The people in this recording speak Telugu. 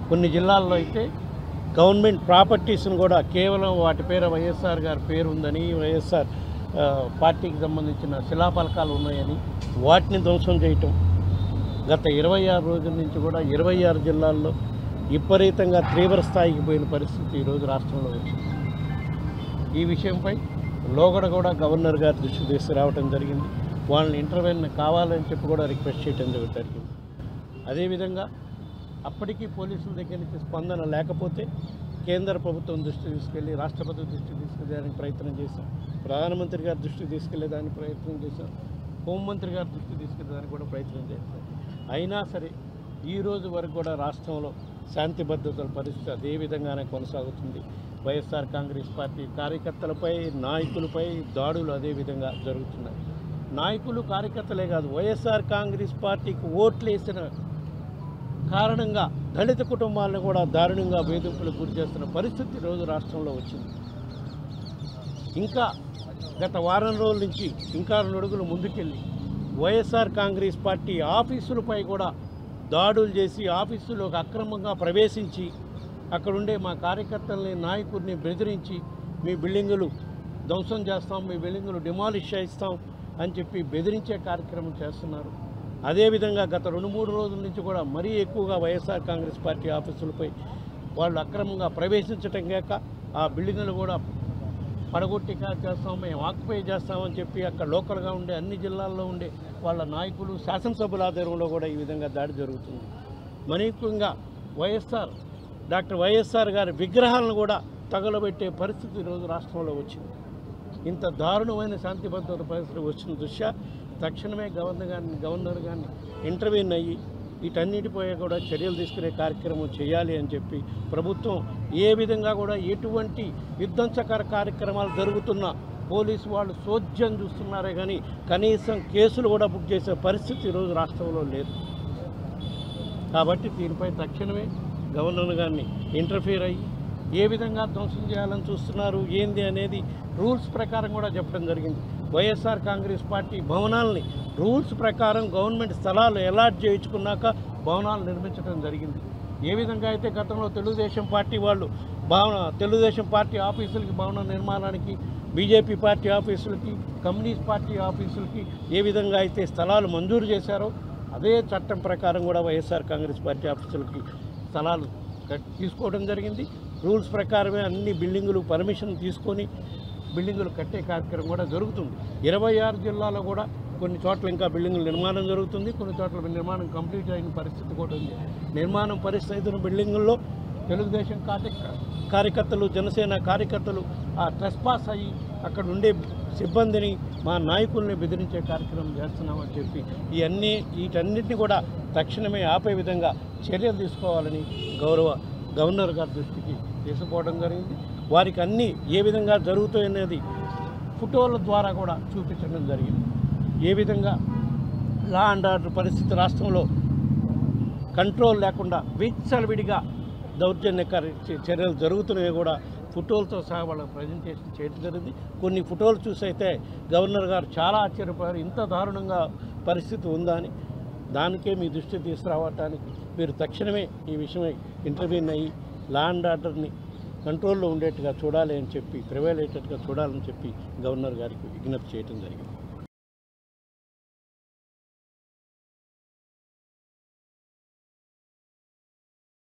కొన్ని జిల్లాల్లో అయితే గవర్నమెంట్ ప్రాపర్టీస్ను కూడా కేవలం వాటి పేరు వైఎస్ఆర్ గారి పేరు ఉందని, వైఎస్ఆర్ పార్టీకి సంబంధించిన శిలాఫలకాలు ఉన్నాయని వాటిని ధ్వంసం చేయటం గత 26 రోజుల నుంచి కూడా 26 జిల్లాల్లో విపరీతంగా తీవ్ర స్థాయికి పోయిన పరిస్థితి ఈరోజు రాష్ట్రంలో వచ్చింది. ఈ విషయంపై లోగడ కూడా గవర్నర్ గారి దృష్టి తీసుకురావడం జరిగింది. వాళ్ళని ఇంటర్వెన్ కావాలని చెప్పి కూడా రిక్వెస్ట్ చేయడం జరిగింది. అదేవిధంగా అప్పటికీ పోలీసుల దగ్గర నుంచి స్పందన లేకపోతే కేంద్ర ప్రభుత్వం దృష్టి తీసుకెళ్ళి రాష్ట్రపతి దృష్టికి తీసుకెళ్ళడానికి ప్రయత్నం చేశాం, ప్రధానమంత్రి గారి దృష్టికి తీసుకెళ్లేదానికి ప్రయత్నం చేశాం, హోంమంత్రి గారి దృష్టికి తీసుకెళ్ళడానికి కూడా ప్రయత్నం చేశాం. అయినా సరే ఈ రోజు వరకు కూడా రాష్ట్రంలో శాంతి భద్రతల పరిస్థితి అదే విధంగానే కొనసాగుతుంది. వైఎస్ఆర్ కాంగ్రెస్ పార్టీ కార్యకర్తలపై, నాయకులపై దాడులు అదే విధంగా జరుగుతున్నాయి. నాయకులు కార్యకర్తలే కాదు, వైఎస్ఆర్ కాంగ్రెస్ పార్టీకి ఓట్లు వేసిన కారణంగా దళిత కుటుంబాలను కూడా దారుణంగా వేధింపులకు గురి చేస్తున్న పరిస్థితి ఈరోజు రాష్ట్రంలో వచ్చింది. ఇంకా గత వారం రోజుల నుంచి ఇంకా 2 అడుగులు ముందుకెళ్ళి వైఎస్ఆర్ కాంగ్రెస్ పార్టీ ఆఫీసులపై కూడా దాడులు చేసి ఆఫీసులోకి అక్రమంగా ప్రవేశించి అక్కడుండే మా కార్యకర్తల్ని, నాయకుడిని బెదిరించి మీ బిల్డింగులు ధ్వంసం చేస్తాం, మీ బిల్డింగులు డిమాలిష్ చేస్తాం అని చెప్పి బెదిరించే కార్యక్రమం చేస్తున్నారు. అదేవిధంగా గత 2-3 రోజుల నుంచి కూడా మరీ ఎక్కువగా వైఎస్ఆర్ కాంగ్రెస్ పార్టీ ఆఫీసులపై వాళ్ళు అక్రమంగా ప్రవేశించటం కాక ఆ బిల్డింగులు కూడా పడగొట్టి చేస్తాం, మేము ఆక్యుపై చేస్తామని చెప్పి అక్కడ లోకల్గా ఉండే అన్ని జిల్లాల్లో ఉండే వాళ్ళ నాయకులు, శాసనసభ్యుల ఆధ్వర్యంలో కూడా ఈ విధంగా దాడి జరుగుతుంది. మరీ ముఖ్యంగా డాక్టర్ వైఎస్ఆర్ గారి విగ్రహాలను కూడా తగలబెట్టే పరిస్థితి ఈరోజు రాష్ట్రంలో వచ్చింది. ఇంత దారుణమైన శాంతి భద్రత పరిస్థితి వచ్చిన దృష్ట్యా తక్షణమే గవర్నర్ గారిని ఇంటర్వ్యూన్ అయ్యి వీటన్నిటిపై కూడా చర్యలు తీసుకునే కార్యక్రమం చేయాలి అని చెప్పి ప్రభుత్వం ఏ విధంగా కూడా ఎటువంటి విధ్వంసకర కార్యక్రమాలు జరుగుతున్నా పోలీసు వాళ్ళు సోద్యం చూస్తున్నారే కానీ కనీసం కేసులు కూడా బుక్ చేసే పరిస్థితి ఈరోజు రాష్ట్రంలో లేదు. కాబట్టి దీనిపై తక్షణమే గవర్నర్ గారిని ఇంటర్ఫియర్ అయ్యి ఏ విధంగా ధ్వంసం చేయాలని చూస్తున్నారు ఏంది అనేది రూల్స్ ప్రకారం కూడా చెప్పడం జరిగింది. వైఎస్ఆర్ కాంగ్రెస్ పార్టీ భవనాలని రూల్స్ ప్రకారం గవర్నమెంట్ స్థలాలు అలాట్ చేయించుకున్నాక భవనాలు నిర్మించడం జరిగింది. ఏ విధంగా అయితే గతంలో తెలుగుదేశం పార్టీ వాళ్ళు తెలుగుదేశం పార్టీ ఆఫీసులకి భవన నిర్మాణానికి, బీజేపీ పార్టీ ఆఫీసులకి, కమ్యూనిస్ట్ పార్టీ ఆఫీసులకి ఏ విధంగా అయితే స్థలాలు మంజూరు చేశారో అదే చట్టం ప్రకారం కూడా వైఎస్ఆర్ కాంగ్రెస్ పార్టీ ఆఫీసులకి స్థలాలు తీసుకోవడం జరిగింది. రూల్స్ ప్రకారమే అన్ని బిల్డింగులు పర్మిషన్ తీసుకొని బిల్డింగులు కట్టే కార్యక్రమం కూడా జరుగుతుంది. 26 జిల్లాలో కూడా కొన్ని చోట్ల ఇంకా బిల్డింగుల నిర్మాణం జరుగుతుంది, కొన్ని చోట్ల నిర్మాణం కంప్లీట్ అయిన పరిస్థితి కూడా ఉంది. నిర్మాణం పరిస్థితి అయిన బిల్డింగుల్లో తెలుగుదేశం కార్యకర్తలు, జనసేన కార్యకర్తలు ఆ ట్రెస్పాస్ అయ్యి అక్కడ ఉండే సిబ్బందిని, మా నాయకుల్ని బెదిరించే కార్యక్రమం చేస్తున్నామని చెప్పి వీటన్నిటిని కూడా తక్షణమే ఆపే విధంగా చర్యలు తీసుకోవాలని గవర్నర్ గారి దృష్టికి తీసుకుపోవడం జరిగింది. వారికి అన్నీ ఏ విధంగా జరుగుతాయనేది ఫోటోల ద్వారా కూడా చూపించడం జరిగింది. ఏ విధంగా లా అండ్ ఆర్డర్ పరిస్థితి రాష్ట్రంలో కంట్రోల్ లేకుండా విచ్చలవిడిగా దౌర్జన్య చర్యలు జరుగుతున్నాయి కూడా ఫోటోలతో సహా వాళ్ళకి ప్రజెంటేషన్ చేయడం జరిగింది. కొన్ని ఫోటోలు చూసి అయితే గవర్నర్ గారు చాలా ఆశ్చర్యపోయారు, ఇంత దారుణంగా పరిస్థితి ఉందా అని. దానికే మీ దృష్టి తీసుకురావటానికి మీరు తక్షణమే ఈ విషయమై ఇంటర్వ్యూన్ అయ్యి లా అండ్ ఆర్డర్ని కంట్రోల్లో ఉండేట్టుగా చూడాలి అని చెప్పి, ప్రివైల్ అయ్యేటట్టుగా చూడాలని చెప్పి గవర్నర్ గారికి విజ్ఞప్తి చేయడం జరిగింది.